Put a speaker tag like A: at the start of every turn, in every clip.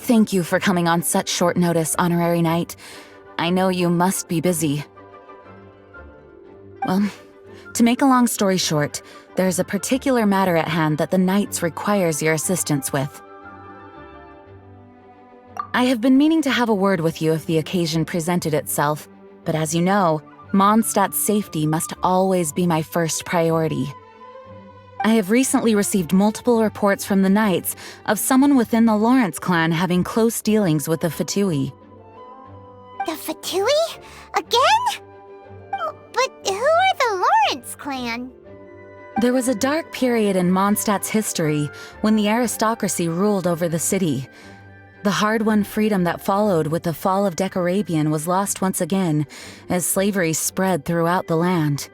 A: Thank you for coming on such short notice, Honorary Knight. I know you must be busy. Well, to make a long story short, there's a particular matter at hand that the Knights requires your assistance with. I have been meaning to have a word with you if the occasion presented itself, but as you know, Mondstadt's safety must always be my first priority. I have recently received multiple reports from the Knights of someone within the Lawrence clan having close dealings with the Fatui.
B: The Fatui? Again? But who are the Lawrence clan?
A: There was a dark period in Mondstadt's history when the aristocracy ruled over the city. The hard-won freedom that followed with the fall of Decarabian was lost once again as slavery spread throughout the land.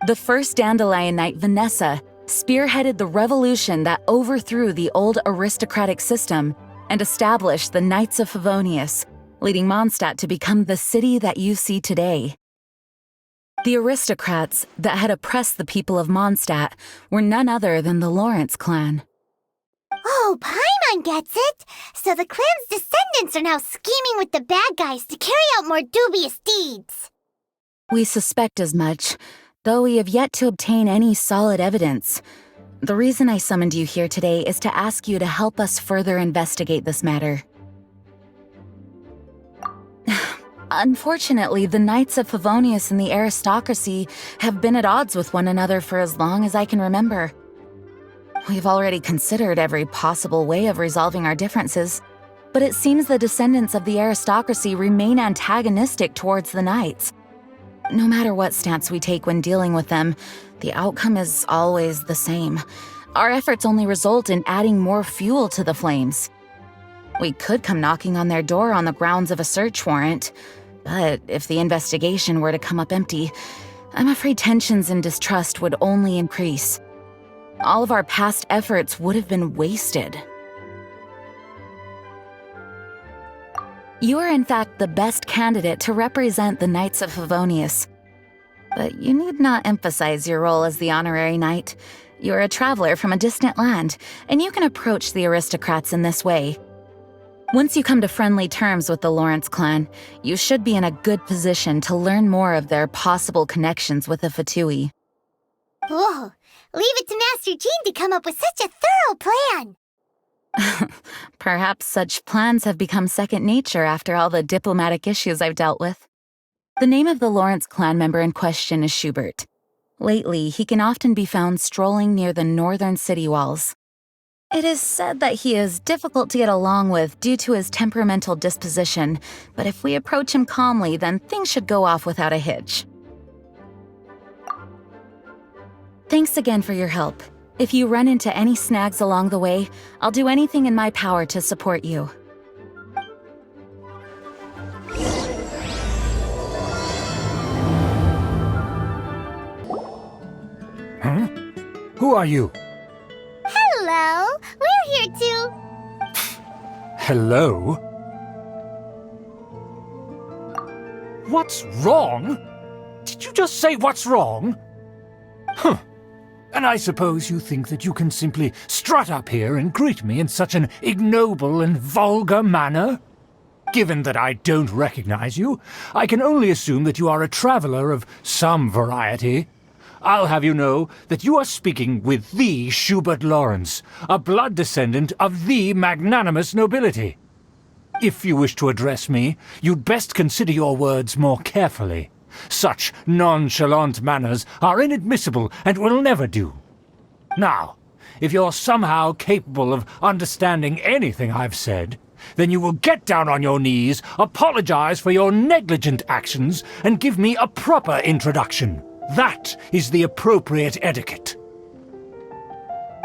A: The first Dandelion Knight, Vanessa, spearheaded the revolution that overthrew the old aristocratic system and established the Knights of Favonius, leading Mondstadt to become the city that you see today. The aristocrats that had oppressed the people of Mondstadt were none other than the Lawrence clan.
B: Oh, Paimon gets it! So the clan's descendants are now scheming with the bad guys to carry out more dubious deeds.
A: We suspect as much, though we have yet to obtain any solid evidence. The reason I summoned you here today is to ask you to help us further investigate this matter. Unfortunately, the Knights of Favonius and the aristocracy have been at odds with one another for as long as I can remember. We've already considered every possible way of resolving our differences, but it seems the descendants of the aristocracy remain antagonistic towards the Knights. No matter what stance we take when dealing with them, the outcome is always the same. Our efforts only result in adding more fuel to the flames. We could come knocking on their door on the grounds of a search warrant, but if the investigation were to come up empty, I'm afraid tensions and distrust would only increase. All of our past efforts would have been wasted. You are in fact the best candidate to represent the Knights of Favonius. But you need not emphasize your role as the honorary knight. You're a traveler from a distant land, and you can approach the aristocrats in this way. Once you come to friendly terms with the Lawrence clan, you should be in a good position to learn more of their possible connections with the Fatui.
B: Whoa, leave it to Master Jean to come up with such a thorough plan!
A: Perhaps such plans have become second nature after all the diplomatic issues I've dealt with. The name of the Lawrence clan member in question is Schubert. Lately, he can often be found strolling near the northern city walls. It is said that he is difficult to get along with due to his temperamental disposition, but if we approach him calmly, then things should go off without a hitch. Thanks again for your help. If you run into any snags along the way, I'll do anything in my power to support you.
C: Huh? Who are you?
B: Hello, we're here too.
C: Hello? What's wrong? Did you just say what's wrong? Huh. And I suppose you think that you can simply strut up here and greet me in such an ignoble and vulgar manner? Given that I don't recognize you, I can only assume that you are a traveler of some variety. I'll have you know that you are speaking with the Schubert Lawrence, a blood descendant of the magnanimous nobility. If you wish to address me, you'd best consider your words more carefully. Such nonchalant manners are inadmissible and will never do. Now, if you're somehow capable of understanding anything I've said, then you will get down on your knees, apologize for your negligent actions, and give me a proper introduction. That is the appropriate etiquette.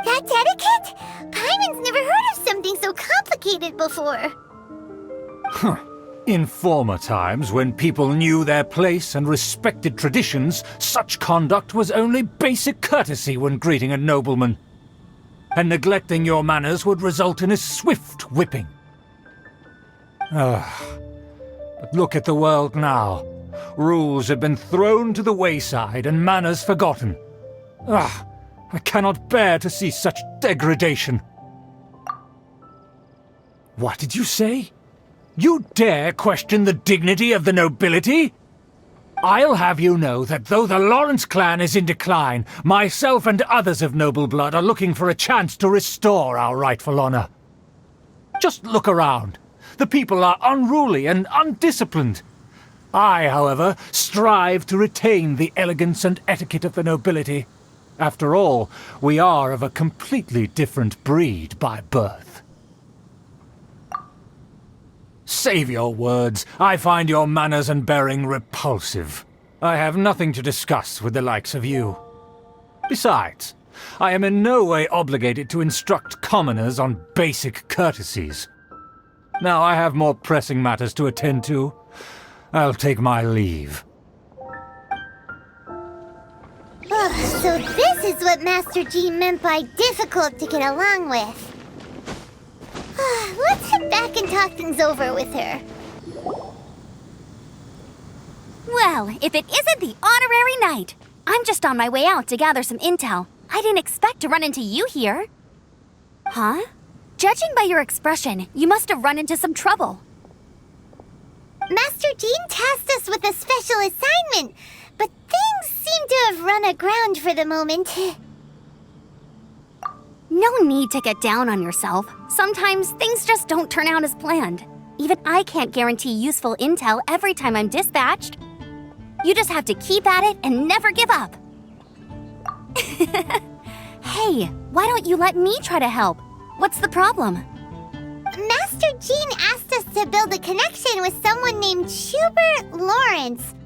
B: That's etiquette? Paimon's never heard of something so complicated before.
C: Huh. In former times, when people knew their place and respected traditions, such conduct was only basic courtesy when greeting a nobleman. And neglecting your manners would result in a swift whipping. But look at the world now. Rules have been thrown to the wayside and manners forgotten. I cannot bear to see such degradation. What did you say? You dare question the dignity of the nobility? I'll have you know that though the Lawrence clan is in decline, myself and others of noble blood are looking for a chance to restore our rightful honor. Just look around. The people are unruly and undisciplined. I, however, strive to retain the elegance and etiquette of the nobility. After all, we are of a completely different breed by birth. Save your words. I find your manners and bearing repulsive. I have nothing to discuss with the likes of you. Besides, I am in no way obligated to instruct commoners on basic courtesies. Now I have more pressing matters to attend to. I'll take my leave.
B: So this is what Master G meant by difficult to get along with. Let's head back and talk things over with her.
D: Well, if it isn't the honorary knight! I'm just on my way out to gather some intel. I didn't expect to run into you here. Huh? Judging by your expression, you must have run into some trouble.
B: Master Jean tasked us with a special assignment, but things seem to have run aground for the moment.
D: No need to get down on yourself. Sometimes things just don't turn out as planned. Even I can't guarantee useful intel every time I'm dispatched. You just have to keep at it and never give up. Hey, why don't you let me try to help? What's the problem?
B: Master Jean asked us to build a connection with someone named Schubert Lawrence.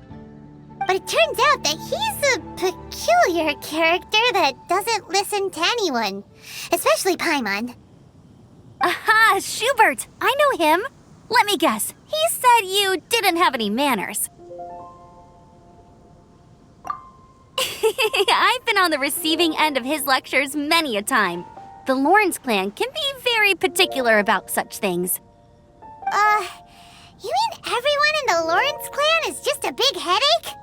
B: But it turns out that he's a peculiar character that doesn't listen to anyone, especially Paimon.
D: Aha, Schubert! I know him. Let me guess, he said you didn't have any manners. I've been on the receiving end of his lectures many a time. The Lawrence clan can be very particular about such things.
B: You mean everyone in the Lawrence clan is just a big headache?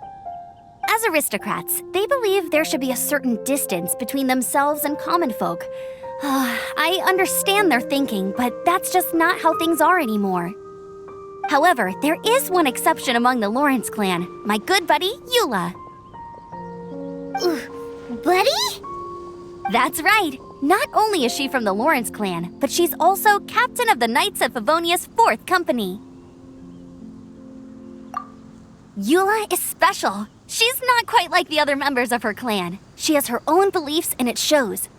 D: As aristocrats, they believe there should be a certain distance between themselves and common folk. I understand their thinking, but that's just not how things are anymore. However, there is one exception among the Lawrence clan, my good buddy, Eula.
B: Buddy?
D: That's right. Not only is she from the Lawrence clan, but she's also captain of the Knights of Favonia's 4th Company. Eula is special. She's not quite like the other members of her clan. She has her own beliefs and it shows.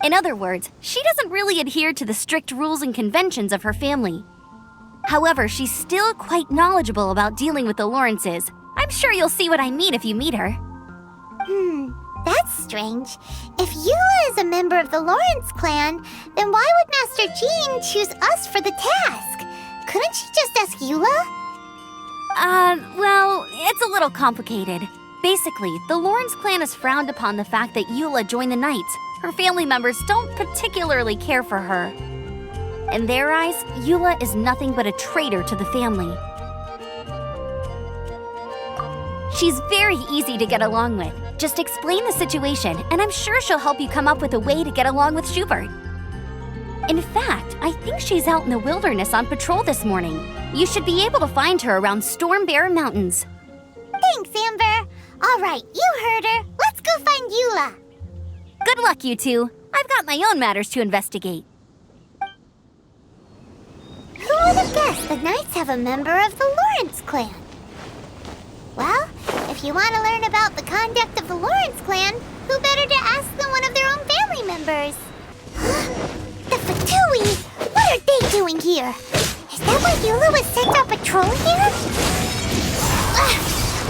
D: In other words, she doesn't really adhere to the strict rules and conventions of her family. However, she's still quite knowledgeable about dealing with the Lawrences. I'm sure you'll see what I mean if you meet her.
B: That's strange. If Eula is a member of the Lawrence clan, then why would Master Jean choose us for the task? Couldn't she just ask Eula?
D: Well, it's a little complicated. Basically, the Lawrence clan has frowned upon the fact that Eula joined the Knights. Her family members don't particularly care for her. In their eyes, Eula is nothing but a traitor to the family. She's very easy to get along with. Just explain the situation, and I'm sure she'll help you come up with a way to get along with Schubert. In fact, I think she's out in the wilderness on patrol this morning. You should be able to find her around Storm Bear Mountains.
B: Thanks, Amber. All right, you heard her. Let's go find Eula.
D: Good luck, you two. I've got my own matters to investigate.
B: Who would have guessed the Knights have a member of the Lawrence clan? Well, if you want to learn about the conduct of the Lawrence clan, who better to ask than one of their own family members? The Fatui! What are they doing here? Is that why Eula was sent on patrol here?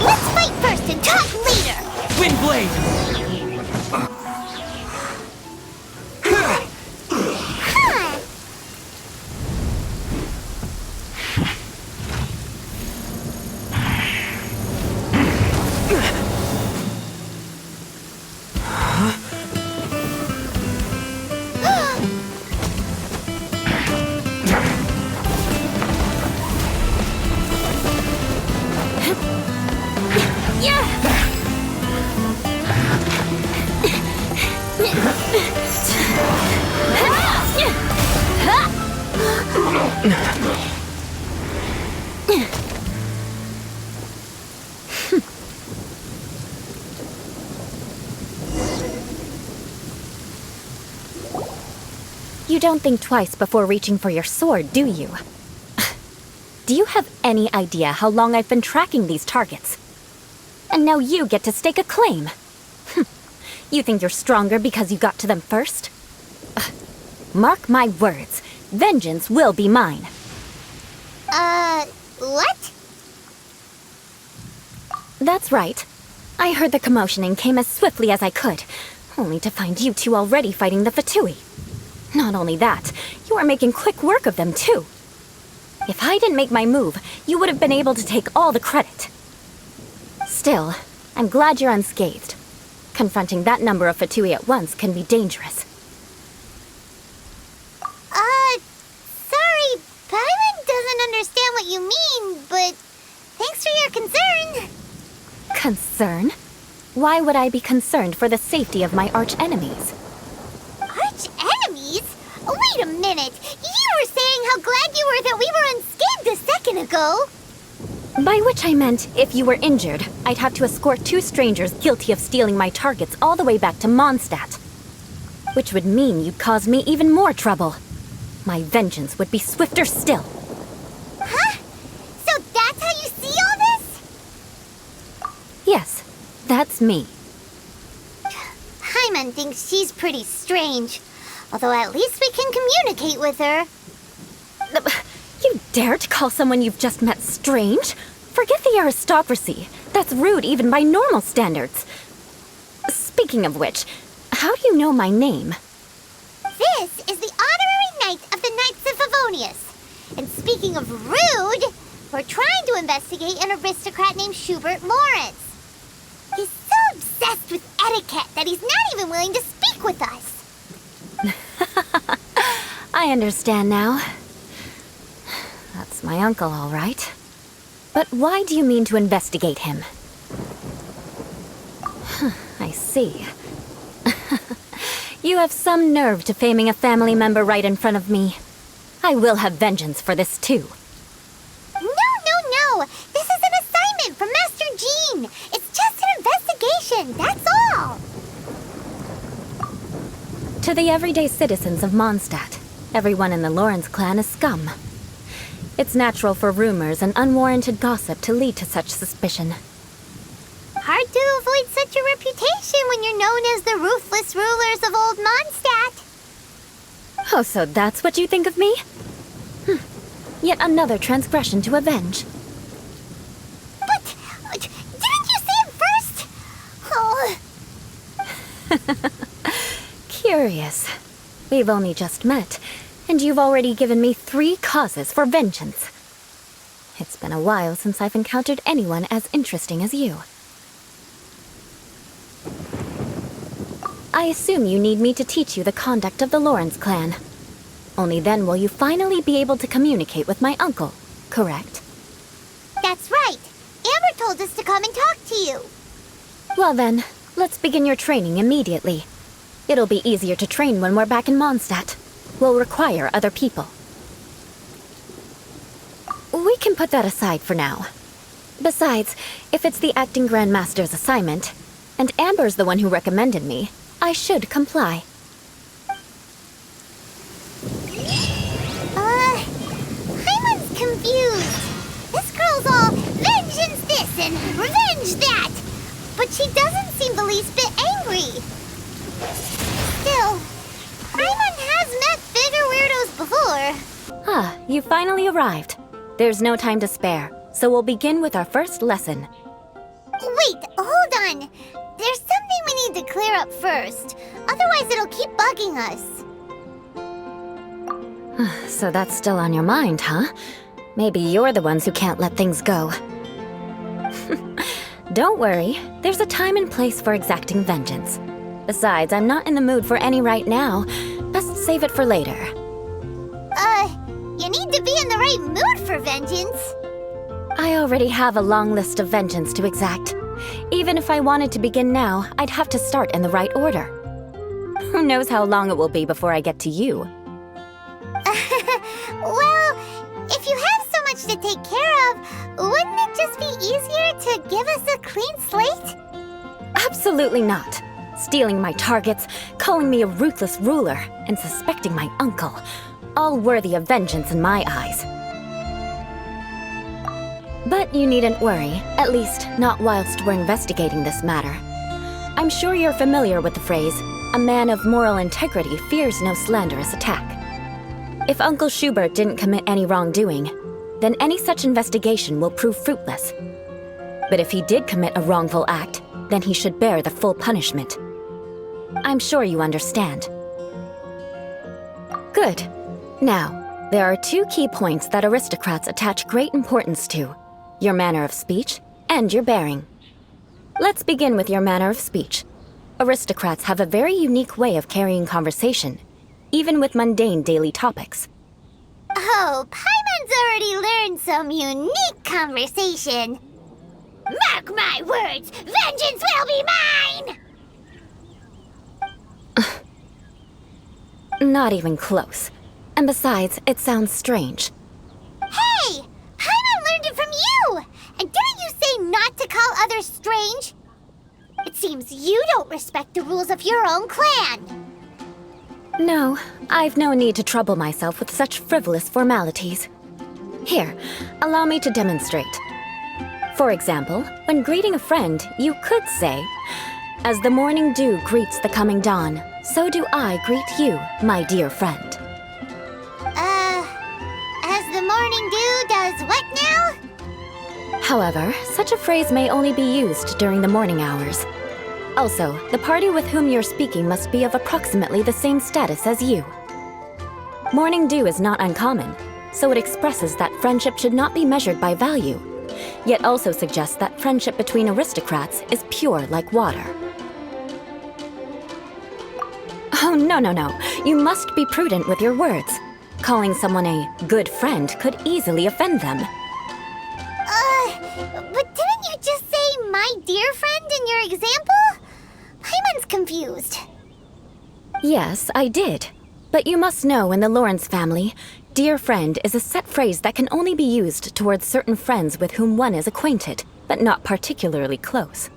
B: Let's fight first and talk later!
E: Windblade!
F: You don't think twice before reaching for your sword, do you? Do you have any idea how long I've been tracking these targets? And now you get to stake a claim. You think you're stronger because you got to them first? Mark my words, vengeance will be mine.
B: What?
F: That's right. I heard the commotion and came as swiftly as I could, only to find you two already fighting the Fatui. Not only that, you are making quick work of them too. If I didn't make my move, you would have been able to take all the credit. Still, I'm glad you're unscathed. Confronting that number of Fatui at once can be dangerous.
B: Sorry, Paimon doesn't understand what you mean, but thanks for your concern.
F: Concern? Why would I be concerned for the safety of my arch-enemies?
B: Arch-enemies? Wait a minute! You were saying how glad you were that we were unscathed a second ago!
F: By which I meant, if you were injured, I'd have to escort 2 strangers guilty of stealing my targets all the way back to Mondstadt. Which would mean you'd cause me even more trouble. My vengeance would be swifter still.
B: Huh? So that's how you see all this?
F: Yes, that's me.
B: Paimon thinks she's pretty strange. Although at least we can communicate with her.
F: You dare to call someone you've just met strange? Forget the aristocracy. That's rude even by normal standards. Speaking of which, how do you know my name?
B: This is the honorary knight of the Knights of Favonius. And speaking of rude, we're trying to investigate an aristocrat named Schubert Lawrence. He's so obsessed with etiquette that he's not even willing to speak with us.
F: I understand now. That's my uncle, all right. But why do you mean to investigate him? I see. You have some nerve to faming a family member right in front of me. I will have vengeance for this too.
B: No! This is an assignment from Master Jean. It's just an investigation, that's all.
F: To the everyday citizens of Mondstadt, everyone in the Lawrence clan is scum. It's natural for rumors and unwarranted gossip to lead to such suspicion.
B: Hard to avoid such a reputation when you're known as the ruthless rulers of Old Mondstadt.
F: Oh, so that's what you think of me? Yet another transgression to avenge.
B: But didn't you see him first? Oh.
F: Curious. We've only just met, and you've already given me 3 causes for vengeance. It's been a while since I've encountered anyone as interesting as you. I assume you need me to teach you the conduct of the Lawrence clan. Only then will you finally be able to communicate with my uncle, correct?
B: That's right. Amber told us to come and talk to you.
F: Well then, let's begin your training immediately. It'll be easier to train when we're back in Mondstadt. We'll require other people. We can put that aside for now. Besides, if it's the acting Grandmaster's assignment, and Amber's the one who recommended me, I should comply.
B: Paimon's confused. This girl's all vengeance this and revenge that. But she doesn't seem the least bit angry. Still, Paimon has met bigger weirdos before.
F: Ah, you finally arrived. There's no time to spare, so we'll begin with our first lesson.
B: Wait, hold on. There's something we need to clear up first. Otherwise it'll keep bugging us.
F: So that's still on your mind, huh? Maybe you're the ones who can't let things go. Don't worry, there's a time and place for exacting vengeance. Besides, I'm not in the mood for any right now. Best save it for later.
B: You need to be in the right mood for vengeance.
F: I already have a long list of vengeance to exact. Even if I wanted to begin now, I'd have to start in the right order. Who knows how long it will be before I get to you?
B: Well, to take care of, wouldn't it just be easier to give us a clean slate?
F: Absolutely not. Stealing my targets, calling me a ruthless ruler, and suspecting my uncle. All worthy of vengeance in my eyes. But you needn't worry, at least not whilst we're investigating this matter. I'm sure you're familiar with the phrase, a man of moral integrity fears no slanderous attack. If Uncle Schubert didn't commit any wrongdoing, then any such investigation will prove fruitless. But if he did commit a wrongful act, then he should bear the full punishment. I'm sure you understand. Good. Now, there are two key points that aristocrats attach great importance to: your manner of speech and your bearing. Let's begin with your manner of speech. Aristocrats have a very unique way of carrying conversation, even with mundane daily topics.
B: Oh, Paimon's already learned some unique conversation. Mark my words, vengeance will be mine!
F: Not even close. And besides, it sounds strange.
B: Hey! Paimon learned it from you! And didn't you say not to call others strange? It seems you don't respect the rules of your own clan.
F: No, I've no need to trouble myself with such frivolous formalities. Here, allow me to demonstrate. For example, when greeting a friend, you could say, "As the morning dew greets the coming dawn, so do I greet you, my dear friend."
B: As the morning dew does what now?
F: However, such a phrase may only be used during the morning hours. Also, the party with whom you're speaking must be of approximately the same status as you. Morning dew is not uncommon, so it expresses that friendship should not be measured by value, yet also suggests that friendship between aristocrats is pure like water. Oh, no. You must be prudent with your words. Calling someone a good friend could easily offend them.
B: But didn't you just say my dear friend in your example? Paimon's confused.
F: Yes, I did. But you must know in the Lawrence family, dear friend is a set phrase that can only be used towards certain friends with whom one is acquainted, but not particularly close.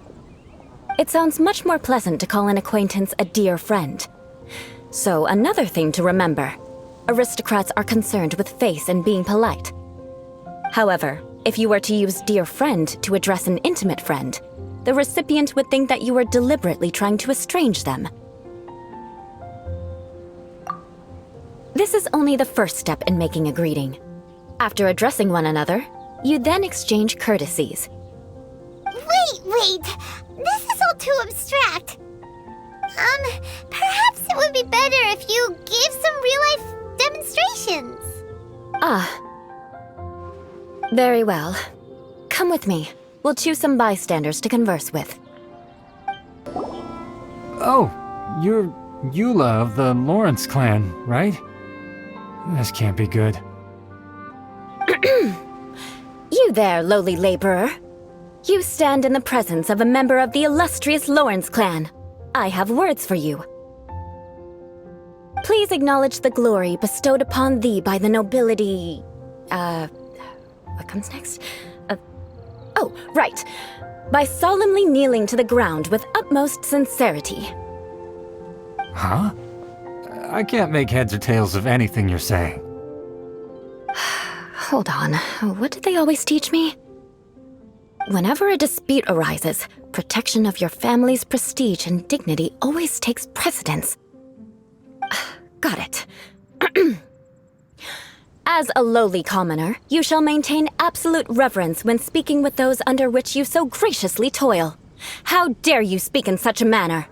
F: It sounds much more pleasant to call an acquaintance a dear friend. So another thing to remember, aristocrats are concerned with face and being polite. However, if you were to use dear friend to address an intimate friend, the recipient would think that you were deliberately trying to estrange them. This is only the first step in making a greeting. After addressing one another, you then exchange courtesies.
B: Wait! This is all too abstract. Perhaps it would be better if you gave some real-life demonstrations.
F: Very well. Come with me. We'll choose some bystanders to converse with.
C: Oh, you're Eula of the Lawrence clan, right? This can't be good.
F: You there, lowly laborer. You stand in the presence of a member of the illustrious Lawrence clan. I have words for you. Please acknowledge the glory bestowed upon thee by the nobility... What comes next? Oh, right. By solemnly kneeling to the ground with utmost sincerity.
C: Huh? I can't make heads or tails of anything you're saying.
F: Hold on. What did they always teach me? Whenever a dispute arises, protection of your family's prestige and dignity always takes precedence. Got it. As a lowly commoner, you shall maintain absolute reverence when speaking with those under which you so graciously toil. How dare you speak in such a manner?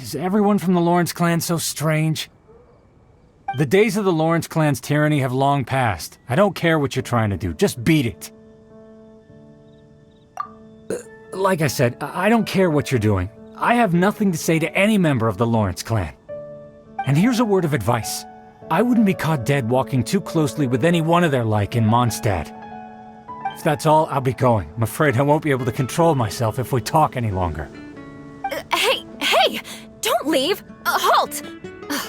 C: Is everyone from the Lawrence clan so strange? The days of the Lawrence clan's tyranny have long passed. I don't care what you're trying to do, just beat it. Like I said, I don't care what you're doing. I have nothing to say to any member of the Lawrence clan. And here's a word of advice. I wouldn't be caught dead walking too closely with any one of their like in Mondstadt. If that's all, I'll be going. I'm afraid I won't be able to control myself if we talk any longer.
F: Hey! Don't leave! Halt!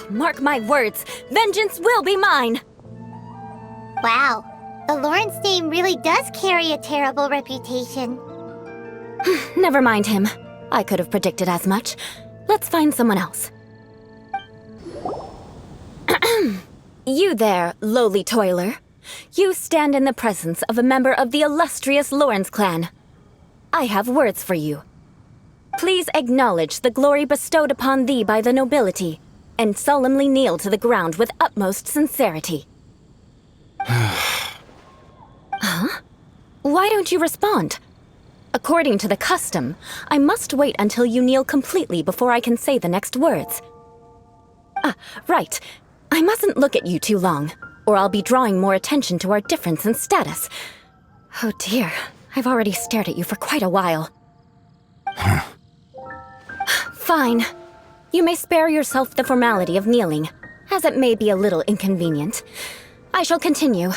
F: Mark my words, vengeance will be mine!
B: Wow, The Lawrence name really does carry a terrible reputation.
F: Never mind him. I could have predicted as much. Let's find someone else. You there, lowly toiler. You stand in the presence of a member of the illustrious Lawrence clan. I have words for you. Please acknowledge the glory bestowed upon thee by the nobility, and solemnly kneel to the ground with utmost sincerity. Huh? Why don't you respond? According to the custom, I must wait until you kneel completely before I can say the next words. Ah, right. I mustn't look at you too long, or I'll be drawing more attention to our difference in status. Oh dear, I've already stared at you for quite a while. Fine. You may spare yourself the formality of kneeling, as it may be a little inconvenient. I shall continue.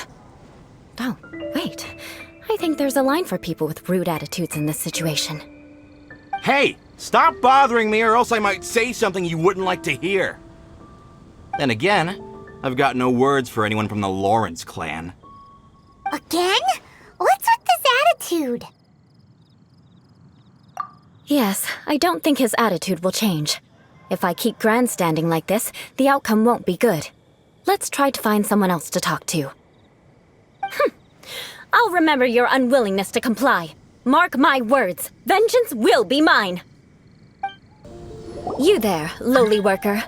F: Oh, wait. I think there's a line for people with rude attitudes in this situation.
E: Hey, stop bothering me or else I might say something you wouldn't like to hear. Then again, I've got no words for anyone from the Lawrence clan.
B: Again? What's with this attitude?
F: Yes, I don't think his attitude will change. If I keep grandstanding like this, the outcome won't be good. Let's try to find someone else to talk to. I'll remember your unwillingness to comply. Mark my words, vengeance will be mine. You there, lowly worker.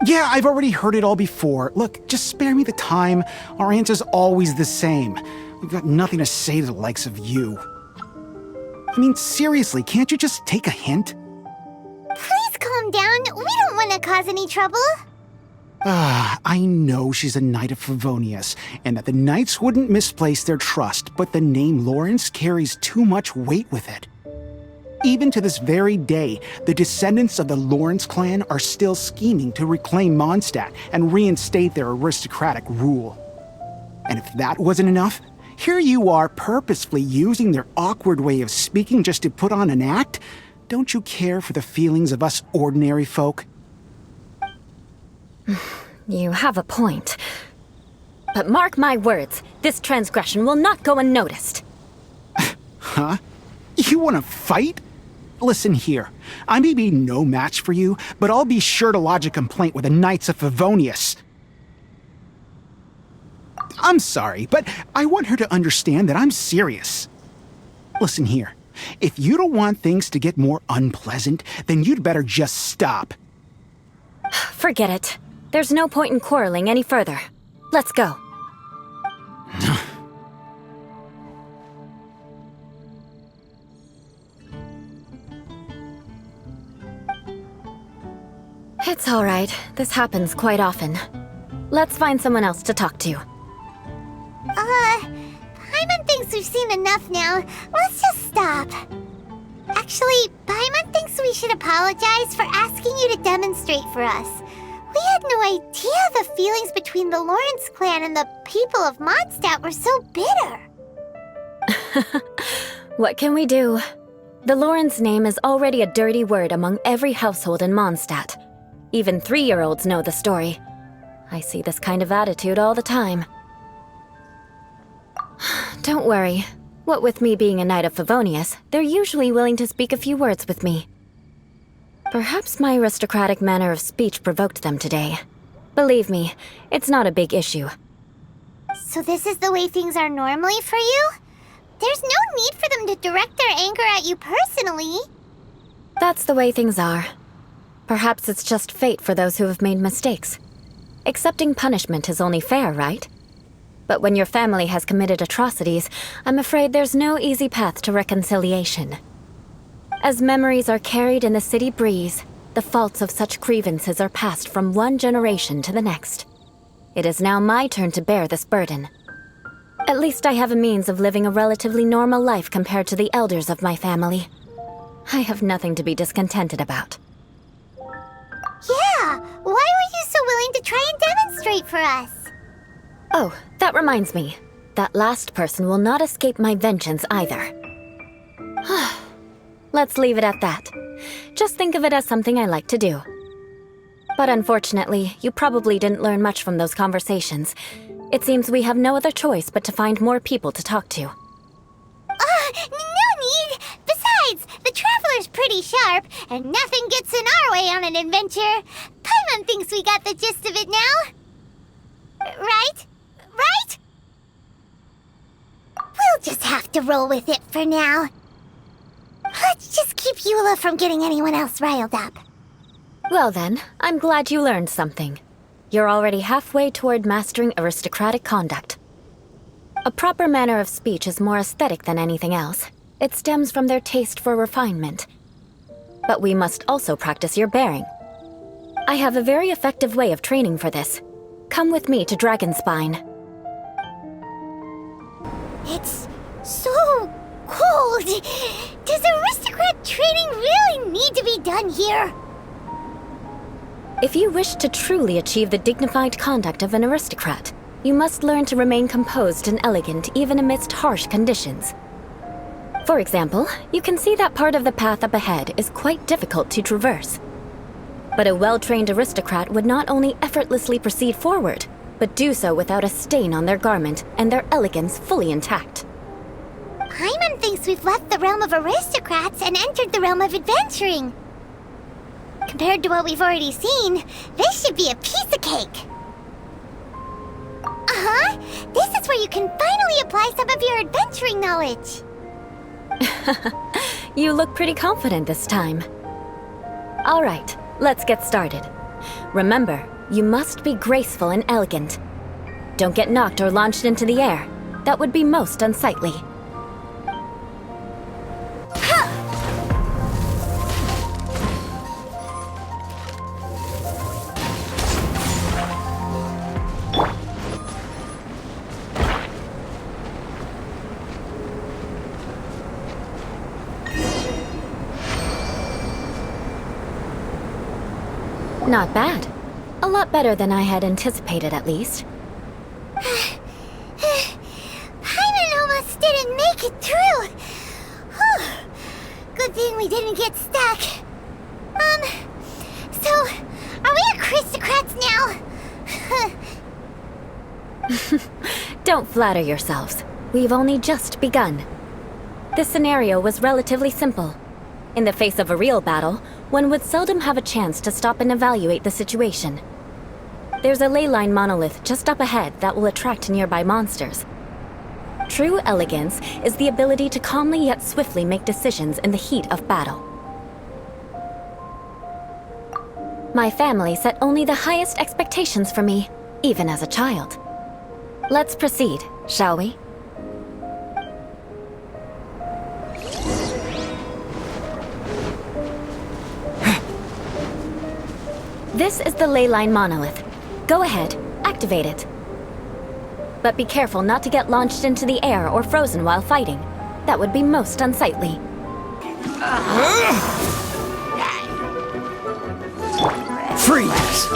G: Yeah, I've already heard it all before. Look, just spare me the time. Our answer's always the same. We've got nothing to say to the likes of you. I mean, seriously, can't you just take a hint?
B: Please calm down. We don't want to cause any trouble.
G: I know she's a Knight of Favonius, and that the Knights wouldn't misplace their trust, but the name Lawrence carries too much weight with it. Even to this very day, the descendants of the Lawrence clan are still scheming to reclaim Mondstadt and reinstate their aristocratic rule. And if that wasn't enough, here you are purposefully using their awkward way of speaking just to put on an act? Don't you care for the feelings of us ordinary folk?
F: You have a point. But mark my words, this transgression will not go unnoticed.
G: Huh? You want to fight? Listen here, I may be no match for you, but I'll be sure to lodge a complaint with the Knights of Favonius. I'm sorry, but I want her to understand that I'm serious. Listen here, if you don't want things to get more unpleasant, then you'd better just stop.
F: Forget it. There's no point in quarreling any further. Let's go. It's all right. This happens quite often. Let's find someone else to talk to.
B: Paimon thinks we've seen enough now. Let's just stop. Actually, Paimon thinks we should apologize for asking you to demonstrate for us. We had no idea the feelings between the Lawrence clan and the people of Mondstadt were so bitter.
F: What can we do? The Lawrence name is already a dirty word among every household in Mondstadt. Even 3-year-olds know the story. I see this kind of attitude all the time. Don't worry. What with me being a Knight of Favonius, they're usually willing to speak a few words with me. Perhaps my aristocratic manner of speech provoked them today. Believe me, it's not a big issue.
B: So this is the way things are normally for you? There's no need for them to direct their anger at you personally.
F: That's the way things are. Perhaps it's just fate for those who have made mistakes. Accepting punishment is only fair, right? But when your family has committed atrocities, I'm afraid there's no easy path to reconciliation. As memories are carried in the city breeze, the faults of such grievances are passed from one generation to the next. It is now my turn to bear this burden. At least I have a means of living a relatively normal life compared to the elders of my family. I have nothing to be discontented about.
B: Yeah, why were you so willing to try and demonstrate for us?
F: Oh, that reminds me. That last person will not escape my vengeance either. Let's leave it at that. Just think of it as something I like to do. But unfortunately, you probably didn't learn much from those conversations. It seems we have no other choice but to find more people to talk to.
B: No need! Besides, the Traveler's pretty sharp, and nothing gets in our way on an adventure. Paimon thinks we got the gist of it now. Right? Right? We'll just have to roll with it for now. Let's just keep Eula from getting anyone else riled up.
F: Well then, I'm glad you learned something. You're already halfway toward mastering aristocratic conduct. A proper manner of speech is more aesthetic than anything else. It stems from their taste for refinement. But we must also practice your bearing. I have a very effective way of training for this. Come with me to Dragonspine.
B: It's so cold. Does aristocrat training really need to be done here?
F: If you wish to truly achieve the dignified conduct of an aristocrat, you must learn to remain composed and elegant even amidst harsh conditions. For example, you can see that part of the path up ahead is quite difficult to traverse. But a well-trained aristocrat would not only effortlessly proceed forward, but do so without a stain on their garment and their elegance fully intact.
B: Paimon thinks we've left the realm of aristocrats and entered the realm of adventuring. Compared to what we've already seen, this should be a piece of cake. Uh-huh. This is where you can finally apply some of your adventuring knowledge.
F: You look pretty confident this time. All right, let's get started. Remember, you must be graceful and elegant. Don't get knocked or launched into the air. That would be most unsightly. Not bad. A lot better than I had anticipated, at least.
B: Paimon almost didn't make it through. Whew. Good thing we didn't get stuck. So, are we aristocrats now?
F: Don't flatter yourselves. We've only just begun. This scenario was relatively simple. In the face of a real battle, one would seldom have a chance to stop and evaluate the situation. There's a ley line monolith just up ahead that will attract nearby monsters. True elegance is the ability to calmly yet swiftly make decisions in the heat of battle. My family set only the highest expectations for me, even as a child. Let's proceed, shall we? This is the ley line monolith. Go ahead, activate it. But be careful not to get launched into the air or frozen while fighting. That would be most unsightly.
G: Freeze!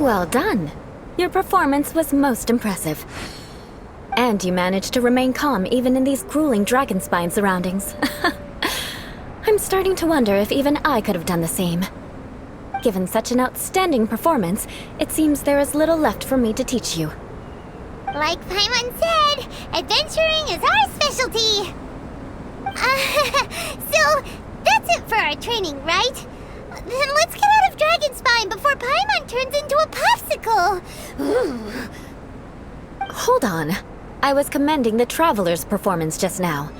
F: Well done. Your performance was most impressive. And you managed to remain calm even in these grueling Dragonspine surroundings. I'm starting to wonder if even I could have done the same. Given such an outstanding performance, it seems there is little left for me to teach you.
B: Like Paimon said, adventuring is our specialty. So, that's it for our training, right? Then let's get out of Dragonspine before Paimon turns into a popsicle. Ooh.
F: Hold on. I was commending the Traveler's performance just now.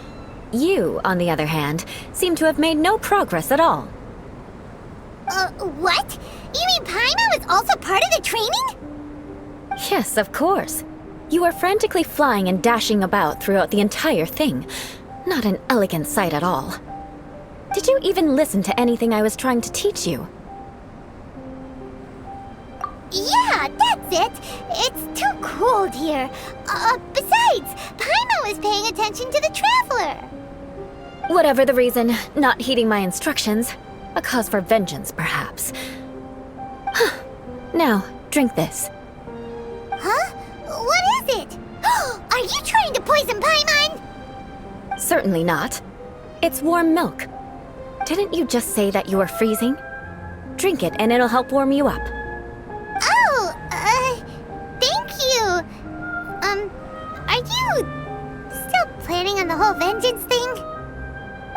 F: You, on the other hand, seem to have made no progress at all.
B: What? You mean Paimon was also part of the training?
F: Yes, of course. You were frantically flying and dashing about throughout the entire thing. Not an elegant sight at all. Did you even listen to anything I was trying to teach you?
B: Yeah, that's it. It's too cold here. Besides, Paimon was paying attention to the Traveler.
F: Whatever the reason, not heeding my instructions. A cause for vengeance, perhaps. Now, drink this.
B: Huh? What is it? Are you trying to poison Paimon?
F: Certainly not. It's warm milk. Didn't you just say that you were freezing? Drink it and it'll help warm you up.
B: Oh, thank you. Are you still planning on the whole vengeance thing?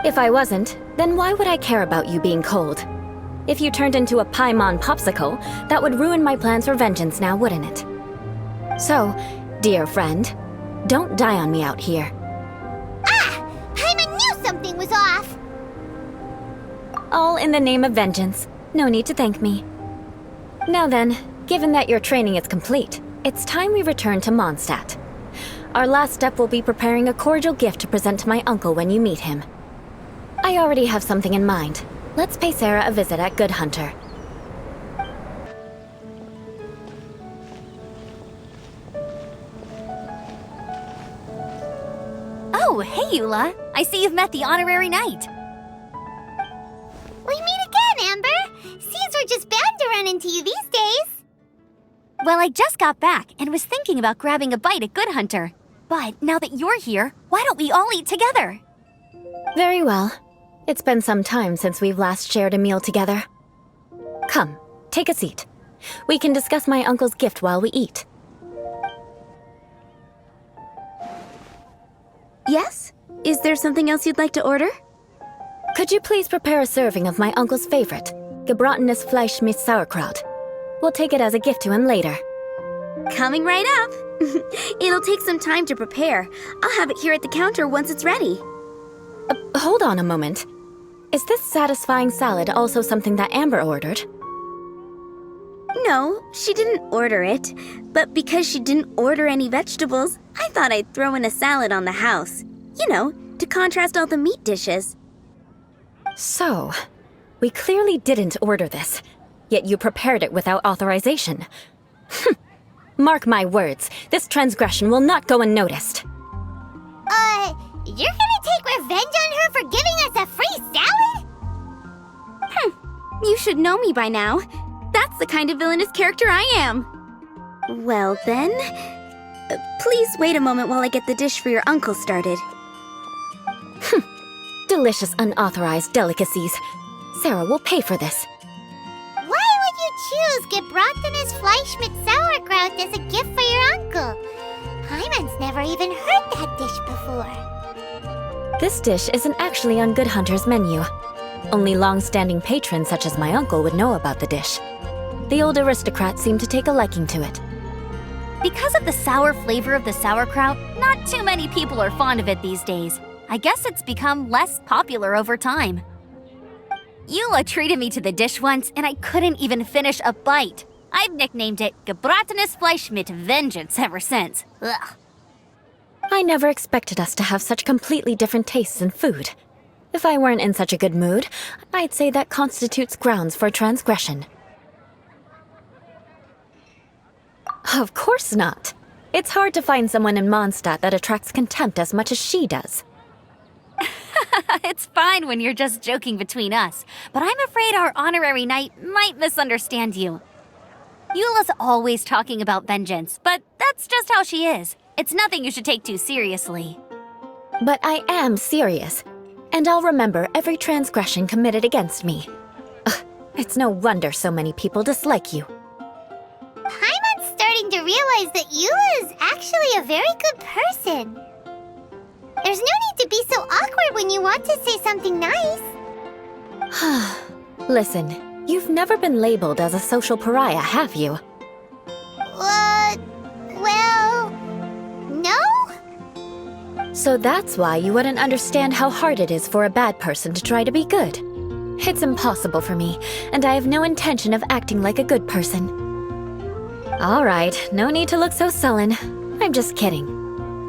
F: If I wasn't, then why would I care about you being cold? If you turned into a Paimon popsicle, that would ruin my plans for vengeance now, wouldn't it? So, dear friend, don't die on me out here.
B: Ah! Paimon knew something was off!
F: All in the name of vengeance. No need to thank me. Now then, given that your training is complete, it's time we return to Mondstadt. Our last step will be preparing a cordial gift to present to my uncle when you meet him. I already have something in mind. Let's pay Sarah a visit at Good Hunter.
D: Oh, hey, Eula. I see you've met the honorary knight.
B: We meet again, Amber! Seems we're just bound to run into you these days.
D: Well, I just got back and was thinking about grabbing a bite at Good Hunter. But now that you're here, why don't we all eat together?
F: Very well. It's been some time since we've last shared a meal together. Come, take a seat. We can discuss my uncle's gift while we eat.
H: Yes? Is there something else you'd like to order?
F: Could you please prepare a serving of my uncle's favorite, gebratenes Fleisch mit Sauerkraut? We'll take it as a gift to him later.
H: Coming right up. It'll take some time to prepare. I'll have it here at the counter once it's ready.
F: Hold on a moment. Is this satisfying salad also something that Amber ordered?
H: No, she didn't order it. But because she didn't order any vegetables, I thought I'd throw in a salad on the house. You know, to contrast all the meat dishes.
F: So, we clearly didn't order this, yet you prepared it without authorization. Mark my words, this transgression will not go unnoticed.
B: You're gonna take revenge on her for giving us a free salad?
H: You should know me by now. That's the kind of villainous character I am. Well then, please wait a moment while I get the dish for your uncle started.
F: Delicious unauthorized delicacies. Sarah will pay for this.
B: Why would you choose gebratenes Fleisch mit Sauerkraut as a gift for your uncle? Paimon's never even heard that dish before.
F: This dish isn't actually on Good Hunter's menu. Only long-standing patrons such as my uncle would know about the dish. The old aristocrat seemed to take a liking to it.
D: Because of the sour flavor of the sauerkraut, not too many people are fond of it these days. I guess it's become less popular over time. Eula treated me to the dish once, and I couldn't even finish a bite. I've nicknamed it gebratenes Fleisch mit Vengeance ever since. Ugh.
F: I never expected us to have such completely different tastes in food. If I weren't in such a good mood, I'd say that constitutes grounds for transgression. Of course not. It's hard to find someone in Mondstadt that attracts contempt as much as she does.
D: It's fine when you're just joking between us, but I'm afraid our honorary knight might misunderstand you. Eula's always talking about vengeance, but that's just how she is. It's nothing you should take too seriously.
F: But I am serious, and I'll remember every transgression committed against me. Ugh, it's no wonder so many people dislike you.
B: Paimon's starting to realize that Eula is actually a very good person. There's no need to be so awkward when you want to say something nice.
F: Listen, you've never been labeled as a social pariah, have you?
B: Well, no?
F: So that's why you wouldn't understand how hard it is for a bad person to try to be good. It's impossible for me, and I have no intention of acting like a good person. All right, no need to look so sullen. I'm just kidding.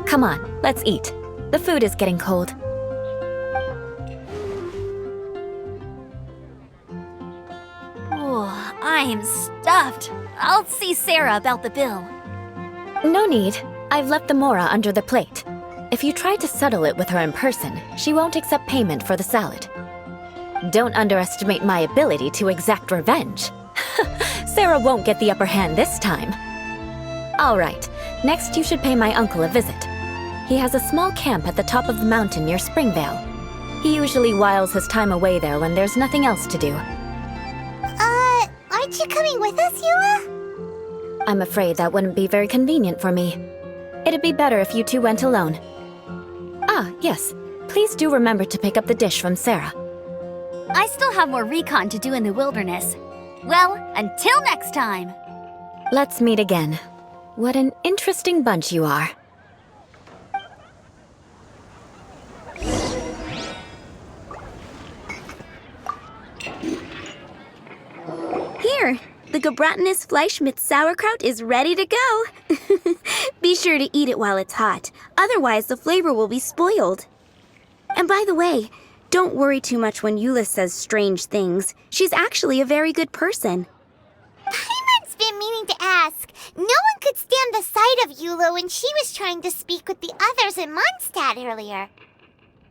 F: Come on, let's eat. The food is getting cold.
D: Oh, I'm stuffed. I'll see Sarah about the bill.
F: No need. I've left the mora under the plate. If you try to settle it with her in person, she won't accept payment for the salad. Don't underestimate my ability to exact revenge. Sarah won't get the upper hand this time. All right, next you should pay my uncle a visit. He has a small camp at the top of the mountain near Springvale. He usually whiles his time away there when there's nothing else to do.
B: Aren't you coming with us, Eula?
F: I'm afraid that wouldn't be very convenient for me. It'd be better if you two went alone. Ah, yes. Please do remember to pick up the dish from Sarah.
D: I still have more recon to do in the wilderness. Well, until next time!
F: Let's meet again. What an interesting bunch you are.
H: Here, the Gebratinous Fleischmitz sauerkraut is ready to go. Be sure to eat it while it's hot, otherwise the flavor will be spoiled. And by the way, don't worry too much when Eula says strange things. She's actually a very good person.
B: Paimon's been meaning to ask. No one could stand the sight of Eula when she was trying to speak with the others in Mondstadt earlier.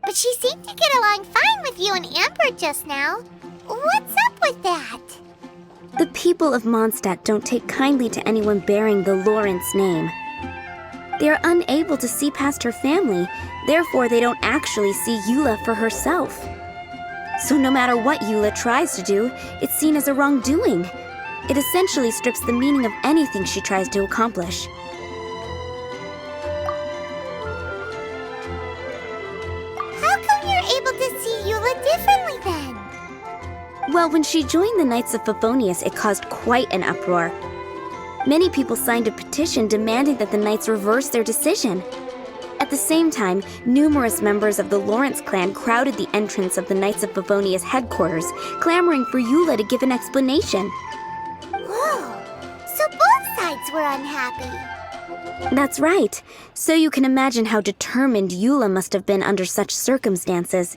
B: But she seemed to get along fine with you and Amber just now. What's up with that?
H: The people of Mondstadt don't take kindly to anyone bearing the Lawrence name. They are unable to see past her family, therefore they don't actually see Eula for herself. So no matter what Eula tries to do, it's seen as a wrongdoing. It essentially strips the meaning of anything she tries to accomplish.
B: How come you're able to see Eula differently then?
H: Well, when she joined the Knights of Favonius, it caused quite an uproar. Many people signed a petition demanding that the Knights reverse their decision. At the same time, numerous members of the Lawrence clan crowded the entrance of the Knights of Favonius headquarters, clamoring for Eula to give an explanation.
B: Whoa, so both sides were unhappy.
H: That's right. So you can imagine how determined Eula must have been under such circumstances.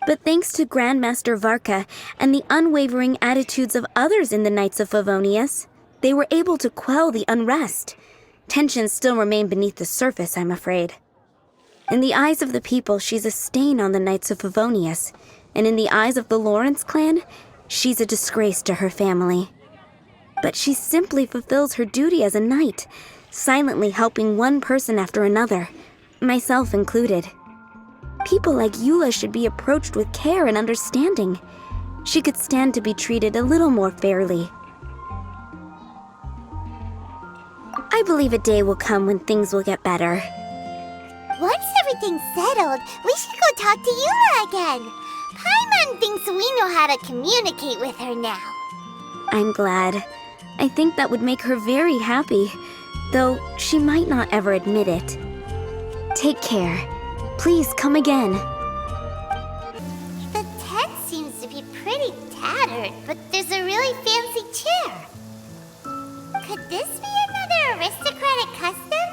H: But thanks to Grandmaster Varka and the unwavering attitudes of others in the Knights of Favonius, they were able to quell the unrest. Tensions still remain beneath the surface, I'm afraid. In the eyes of the people, she's a stain on the Knights of Favonius, and in the eyes of the Lawrence clan, she's a disgrace to her family. But she simply fulfills her duty as a knight, silently helping one person after another, myself included. People like Eula should be approached with care and understanding. She could stand to be treated a little more fairly. I believe a day will come when things will get better.
B: Once everything's settled, we should go talk to Eula again. Paimon thinks we know how to communicate with her now.
H: I'm glad. I think that would make her very happy, though she might not ever admit it. Take care. Please come again.
B: The tent seems to be pretty tattered, but there's a really fancy chair. Could this be another aristocratic custom?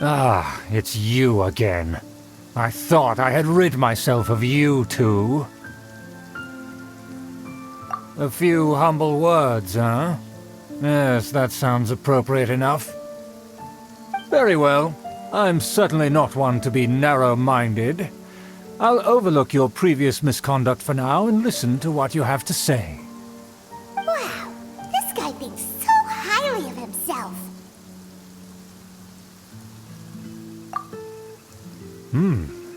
C: Ah, it's you again. I thought I had rid myself of you two. A few humble words, huh? Yes, that sounds appropriate enough. Very well. I'm certainly not one to be narrow-minded. I'll overlook your previous misconduct for now and listen to what you have to say.
B: Wow, this guy thinks so highly of himself.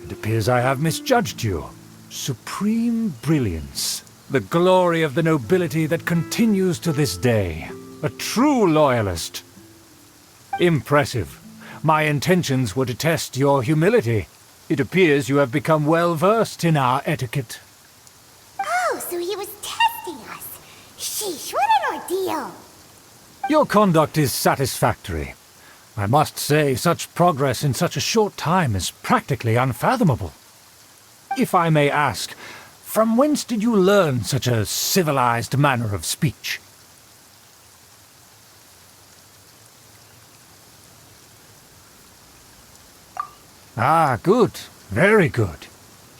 C: It appears I have misjudged you. Supreme brilliance. The glory of the nobility that continues to this day. A true loyalist. Impressive. My intentions were to test your humility. It appears you have become well-versed in our etiquette.
B: Oh, so he was testing us. Sheesh, what an ordeal.
C: Your conduct is satisfactory. I must say, such progress in such a short time is practically unfathomable. If I may ask, from whence did you learn such a civilized manner of speech? Ah, good. Very good.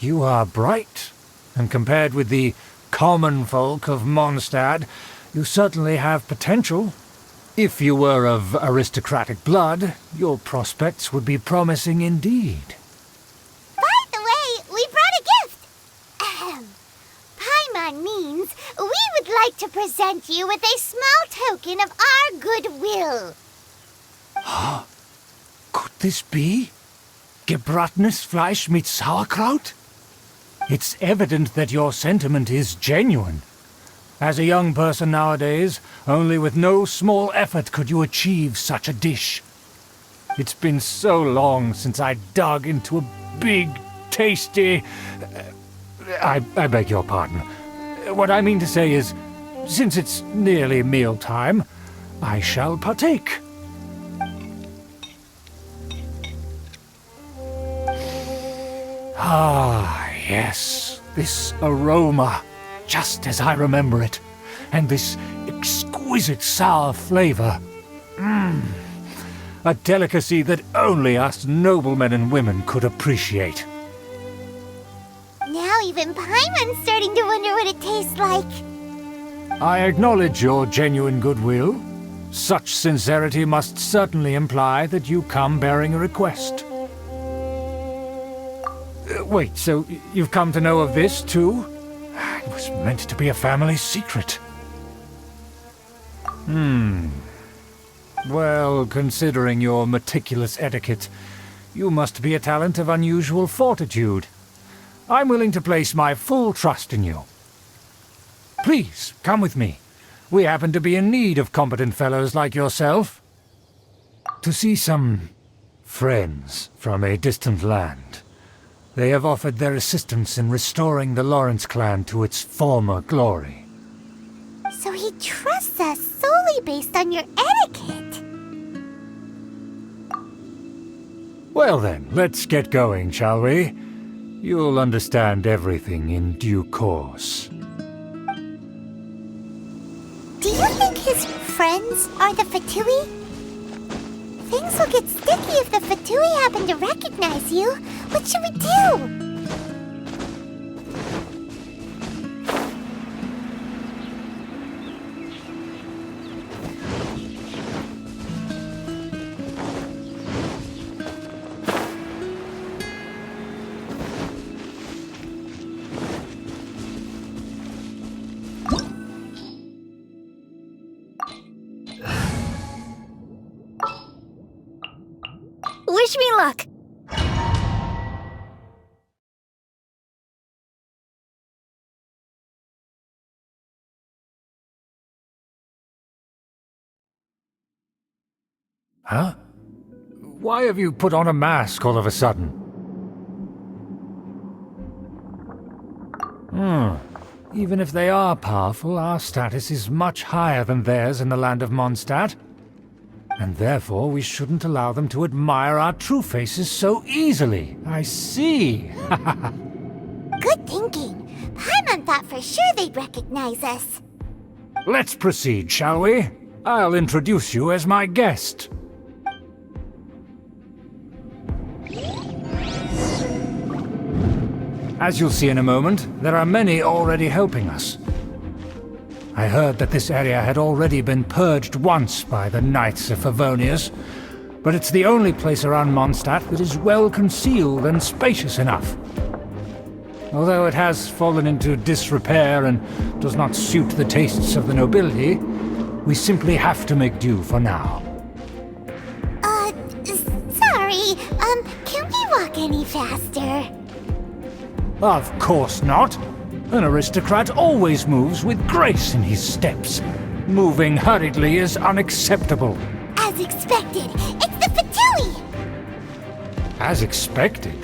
C: You are bright, and compared with the common folk of Mondstadt, you certainly have potential. If you were of aristocratic blood, your prospects would be promising indeed.
B: By the way, we brought a gift. Paimon means we would like to present you with a small token of our goodwill.
C: Could this be? Gebratenes Fleisch mit Sauerkraut? It's evident that your sentiment is genuine. As a young person nowadays, only with no small effort could you achieve such a dish. It's been so long since I dug into a big, tasty... I beg your pardon. What I mean to say is, since it's nearly mealtime, I shall partake. Ah, yes, this aroma, just as I remember it, and this exquisite sour flavor. A delicacy that only us noblemen and women could appreciate.
B: Now even Paimon's starting to wonder what it tastes like.
C: I acknowledge your genuine goodwill. Such sincerity must certainly imply that you come bearing a request. Wait, so you've come to know of this, too? It was meant to be a family secret. Well, considering your meticulous etiquette, you must be a talent of unusual fortitude. I'm willing to place my full trust in you. Please, come with me. We happen to be in need of competent fellows like yourself. To see some friends from a distant land. They have offered their assistance in restoring the Lawrence clan to its former glory.
B: So he trusts us solely based on your etiquette.
C: Well then, let's get going, shall we? You'll understand everything in due course.
B: Do you think his friends are the Fatui? Things will get sticky if the Fatui happen to recognize you. What should we do?
D: Wish me luck!
C: Huh? Why have you put on a mask all of a sudden? Even if they are powerful, our status is much higher than theirs in the land of Mondstadt. And therefore we shouldn't allow them to admire our true faces so easily. I see.
B: Good thinking. Paimon thought for sure they'd recognize us.
C: Let's proceed, shall we? I'll introduce you as my guest. As you'll see in a moment, there are many already helping us. I heard that this area had already been purged once by the Knights of Favonius, but it's the only place around Mondstadt that is well concealed and spacious enough. Although it has fallen into disrepair and does not suit the tastes of the nobility, we simply have to make do for now.
B: Sorry, can we walk any faster?
C: Of course not. An aristocrat always moves with grace in his steps. Moving hurriedly is unacceptable.
B: As expected, it's the Fatui!
C: As expected?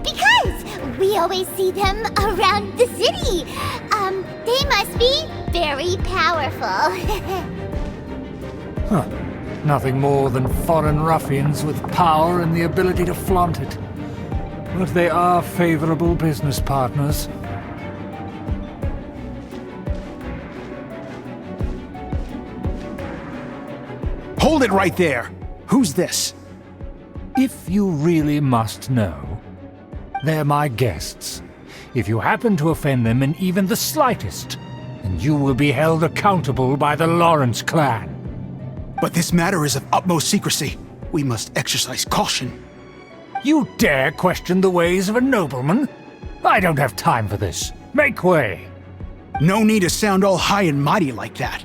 B: Because we always see them around the city. They must be very powerful.
C: Huh. Nothing more than foreign ruffians with power and the ability to flaunt it. But they are favorable business partners.
G: Hold it right there! Who's this?
C: If you really must know, they're my guests. If you happen to offend them in even the slightest, then you will be held accountable by the Lawrence clan.
G: But this matter is of utmost secrecy. We must exercise caution.
C: You dare question the ways of a nobleman? I don't have time for this. Make way!
G: No need to sound all high and mighty like that.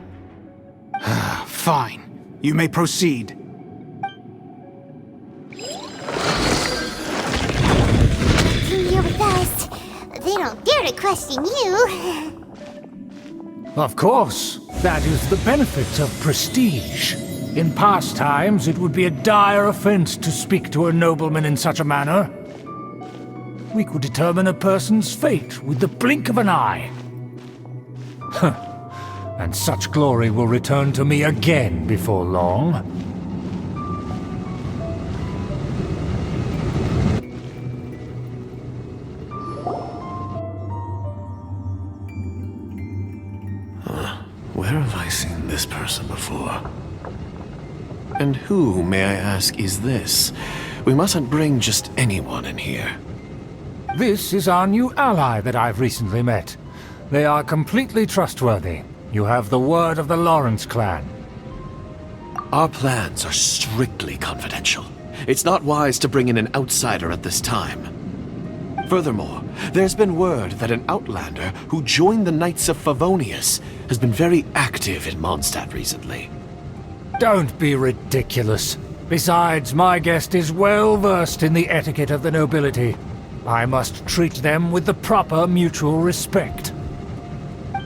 G: Fine. You may proceed.
B: Thus, they don't dare to question you.
C: Of course, that is the benefit of prestige. In past times, it would be a dire offense to speak to a nobleman in such a manner. We could determine a person's fate with the blink of an eye. And such glory will return to me again before long.
I: Where have I seen this person before? And who, may I ask, is this? We mustn't bring just anyone in here.
C: This is our new ally that I've recently met. They are completely trustworthy. You have the word of the Lawrence clan.
I: Our plans are strictly confidential. It's not wise to bring in an outsider at this time. Furthermore, there's been word that an outlander who joined the Knights of Favonius has been very active in Mondstadt recently.
C: Don't be ridiculous. Besides, my guest is well versed in the etiquette of the nobility. I must treat them with the proper mutual respect.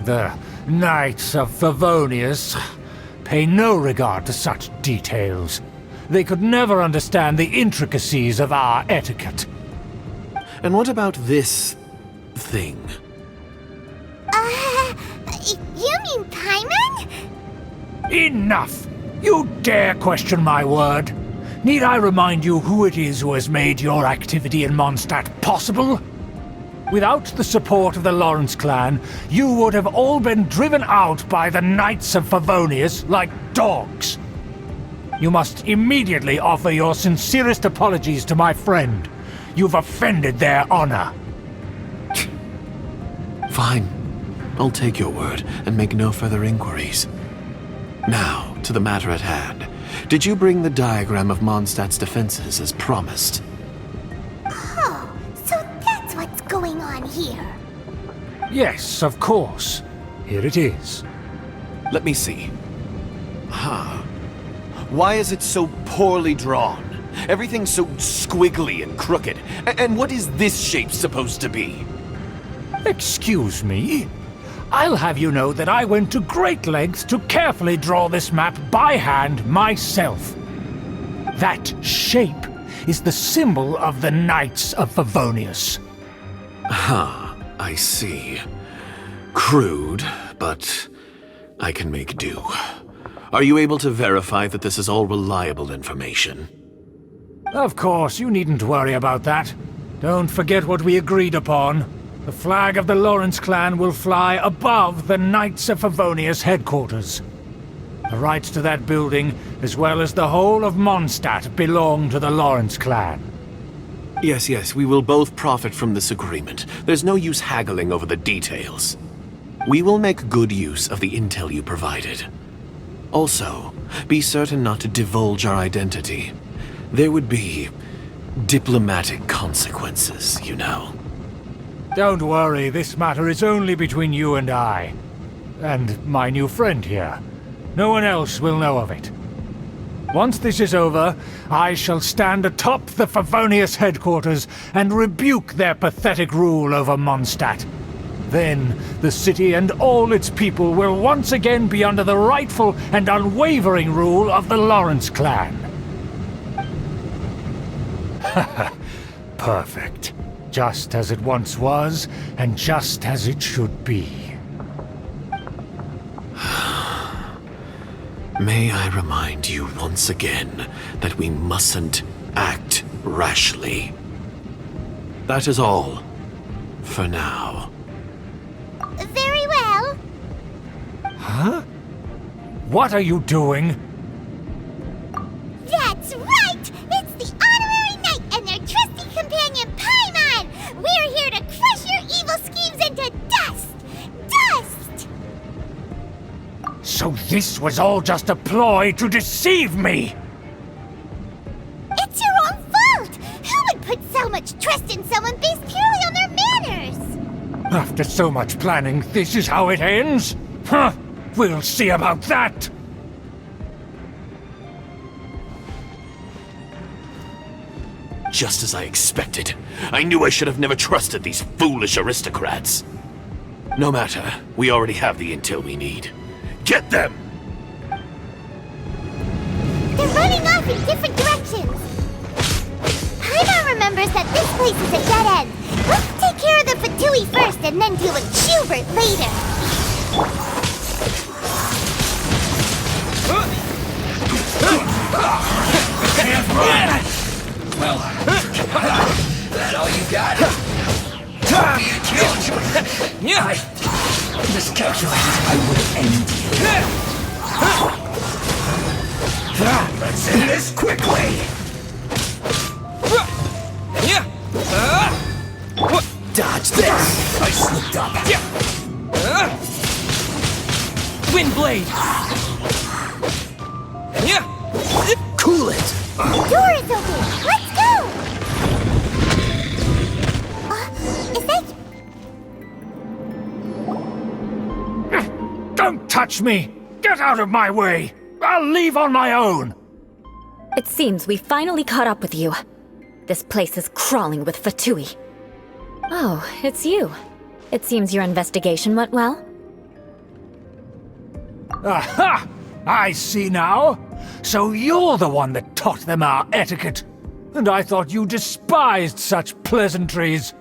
C: The Knights of Favonius pay no regard to such details. They could never understand the intricacies of our etiquette.
I: And what about this thing?
B: You mean Paimon?
C: Enough! You dare question my word? Need I remind you who it is who has made your activity in Mondstadt possible? Without the support of the Lawrence clan, you would have all been driven out by the Knights of Favonius like dogs. You must immediately offer your sincerest apologies to my friend. You've offended their honor.
I: Fine. I'll take your word and make no further inquiries. Now, to the matter at hand. Did you bring the diagram of Mondstadt's defenses as promised?
B: Oh, so that's what's going on here.
C: Yes, of course. Here it is.
I: Let me see. Why is it so poorly drawn? Everything's so squiggly and crooked. And what is this shape supposed to be?
C: Excuse me? I'll have you know that I went to great lengths to carefully draw this map by hand myself. That shape is the symbol of the Knights of Favonius.
I: I see. Crude, but I can make do. Are you able to verify that this is all reliable information?
C: Of course, you needn't worry about that. Don't forget what we agreed upon. The flag of the Lawrence clan will fly above the Knights of Favonius headquarters. The rights to that building, as well as the whole of Mondstadt, belong to the Lawrence clan.
I: Yes, we will both profit from this agreement. There's no use haggling over the details. We will make good use of the intel you provided. Also, be certain not to divulge our identity. There would be diplomatic consequences, you know.
C: Don't worry, this matter is only between you and I. And my new friend here. No one else will know of it. Once this is over, I shall stand atop the Favonius headquarters and rebuke their pathetic rule over Mondstadt. Then, the city and all its people will once again be under the rightful and unwavering rule of the Lawrence clan. Perfect. Just as it once was, and just as it should be.
I: May I remind you once again that we mustn't act rashly. That is all, for now.
B: Very well.
C: Huh? What are you doing?
B: That's right! It's the honorary knight and their trusty companion Paimon! We're here to crush your evil schemes into dust! Dust!
C: So this was all just a ploy to deceive me!
B: It's your own fault! Who would put so much trust in someone based purely on their manners?
C: After so much planning, this is how it ends? Huh! We'll see about that!
I: Just as I expected. I knew I should have never trusted these foolish aristocrats. No matter, we already have the intel we need. Get them!
B: They're running off in different directions. Paimon remembers that this place is a dead end. Let's take care of the Fatui first and then deal with Schubert later.
J: Well, that all you got? You killed you. I miscalculated. I would end you. Let's end this quickly. Dodge this. I slipped up.
K: Wind blade.
J: Cool it.
B: The door is open. Let's go. Is that...
C: Don't touch me! Get out of my way! I'll leave on my own!
F: It seems we finally caught up with you. This place is crawling with Fatui. Oh, it's you. It seems your investigation went well.
C: Aha! I see now! So you're the one that taught them our etiquette! And I thought you despised such pleasantries!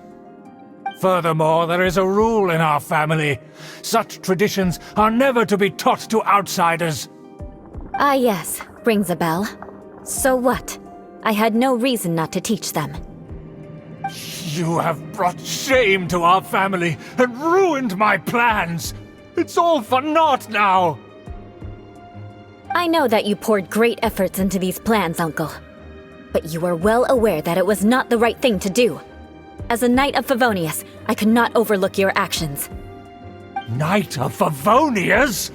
C: Furthermore, there is a rule in our family. Such traditions are never to be taught to outsiders.
F: Ah yes, rings a bell. So what? I had no reason not to teach them.
C: You have brought shame to our family and ruined my plans! It's all for naught now!
F: I know that you poured great efforts into these plans, Uncle. But you are well aware that it was not the right thing to do. As a Knight of Favonius, I could not overlook your actions.
C: Knight of Favonius?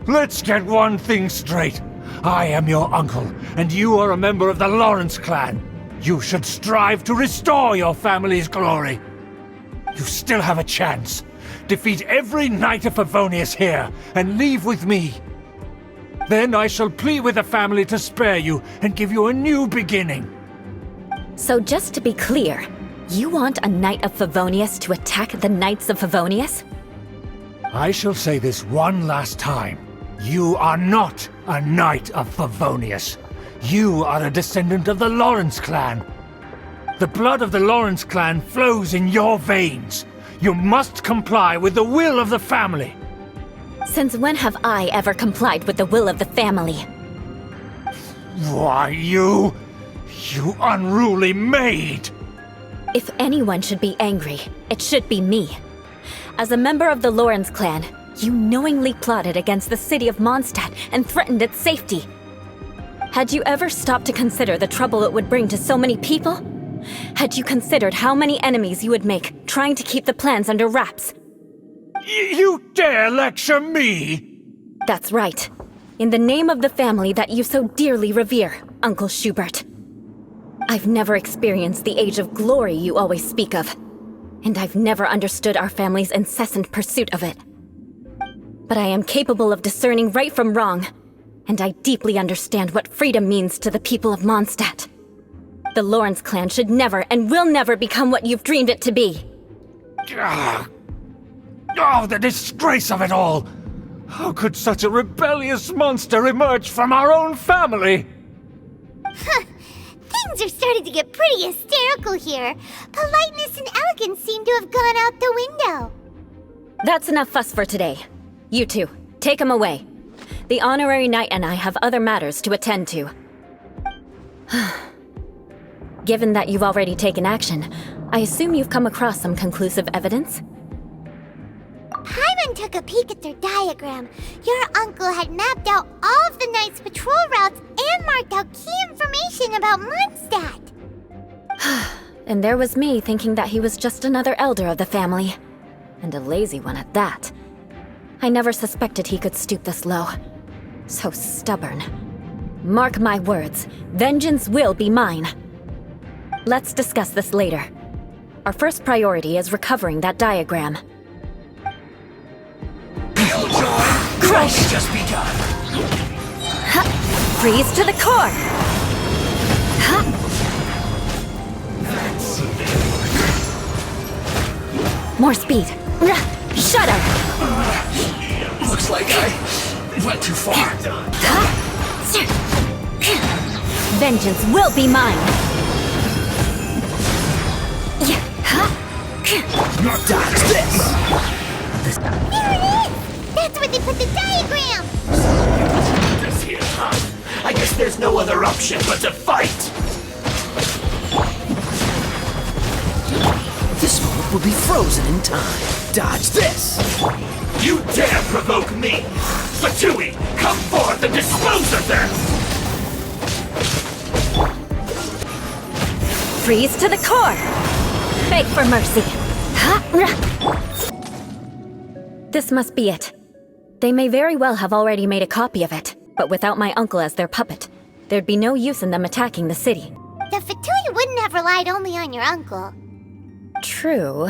C: Let's get one thing straight. I am your uncle, and you are a member of the Lawrence clan. You should strive to restore your family's glory. You still have a chance. Defeat every Knight of Favonius here, and leave with me. Then I shall plead with the family to spare you and give you a new beginning.
F: So just to be clear, you want a Knight of Favonius to attack the Knights of Favonius?
C: I shall say this one last time. You are not a Knight of Favonius. You are a descendant of the Lawrence clan. The blood of the Lawrence clan flows in your veins. You must comply with the will of the family.
F: Since when have I ever complied with the will of the family?
C: Why, you unruly maid!
F: If anyone should be angry, it should be me. As a member of the Lawrence clan, you knowingly plotted against the city of Mondstadt and threatened its safety. Had you ever stopped to consider the trouble it would bring to so many people? Had you considered how many enemies you would make trying to keep the plans under wraps?
C: You dare lecture me?
F: That's right. In the name of the family that you so dearly revere, Uncle Schubert. I've never experienced the age of glory you always speak of, and I've never understood our family's incessant pursuit of it. But I am capable of discerning right from wrong, and I deeply understand what freedom means to the people of Mondstadt. The Lawrence clan should never and will never become what you've dreamed it to be.
C: Oh, the disgrace of it all! How could such a rebellious monster emerge from our own family?
B: Things are starting to get pretty hysterical here. Politeness and elegance seem to have gone out the window.
F: That's enough fuss for today. You two, take him away. The honorary knight and I have other matters to attend to. Given that you've already taken action, I assume you've come across some conclusive evidence?
B: Paimon took a peek at their diagram. Your uncle had mapped out all of the Knight's patrol routes and marked out key information about Mondstadt.
F: And there was me thinking that he was just another elder of the family. And a lazy one at that. I never suspected he could stoop this low. So stubborn. Mark my words, vengeance will be mine. Let's discuss this later. Our first priority is recovering that diagram.
J: Crush just begun.
F: Freeze to the core! More speed. Shut up!
J: Looks like I went too far.
F: Vengeance will be mine!
J: Dodge this!
B: There it is! That's where they put the diagram!
J: This here, huh? I guess there's no other option but to fight! This moment will be frozen in time. Dodge this! You dare provoke me! Fatui, come forth and dispose of them!
F: Freeze to the core! Beg for mercy! This must be it. They may very well have already made a copy of it, but without my uncle as their puppet, there'd be no use in them attacking the city.
B: The Fatui wouldn't have relied only on your uncle.
F: True,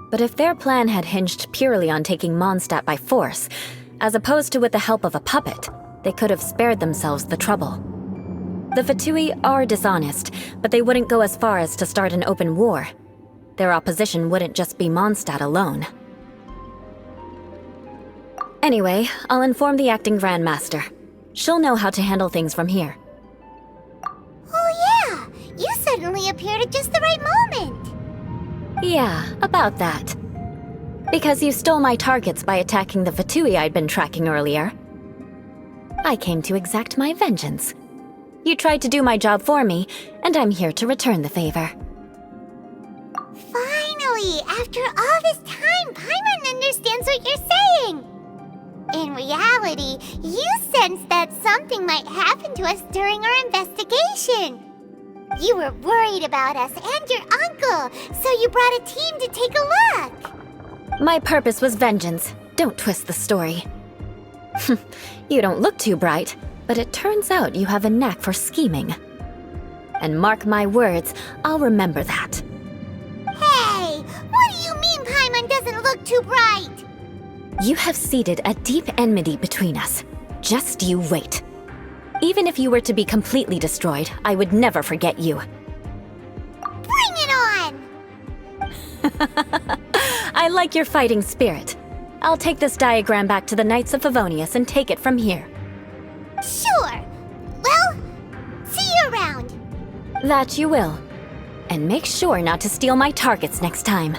F: but if their plan had hinged purely on taking Mondstadt by force, as opposed to with the help of a puppet, they could have spared themselves the trouble. The Fatui are dishonest, but they wouldn't go as far as to start an open war. Their opposition wouldn't just be Mondstadt alone. Anyway, I'll inform the acting Grandmaster. She'll know how to handle things from here.
B: Oh yeah! You suddenly appeared at just the right moment!
F: Yeah, about that. Because you stole my targets by attacking the Fatui I'd been tracking earlier. I came to exact my vengeance. You tried to do my job for me, and I'm here to return the favor.
B: Finally! After all this time, Paimon understands what you're saying! In reality, you sensed that something might happen to us during our investigation. You were worried about us and your uncle, so you brought a team to take a look.
F: My purpose was vengeance. Don't twist the story. You don't look too bright, but it turns out you have a knack for scheming. And mark my words, I'll remember that.
B: Hey, what do you mean Paimon doesn't look too bright?
F: You have seeded a deep enmity between us. Just you wait. Even if you were to be completely destroyed, I would never forget you.
B: Bring it on!
F: I like your fighting spirit. I'll take this diagram back to the Knights of Favonius and take it from here.
B: Sure. Well, see you around.
F: That you will. And make sure not to steal my targets next time.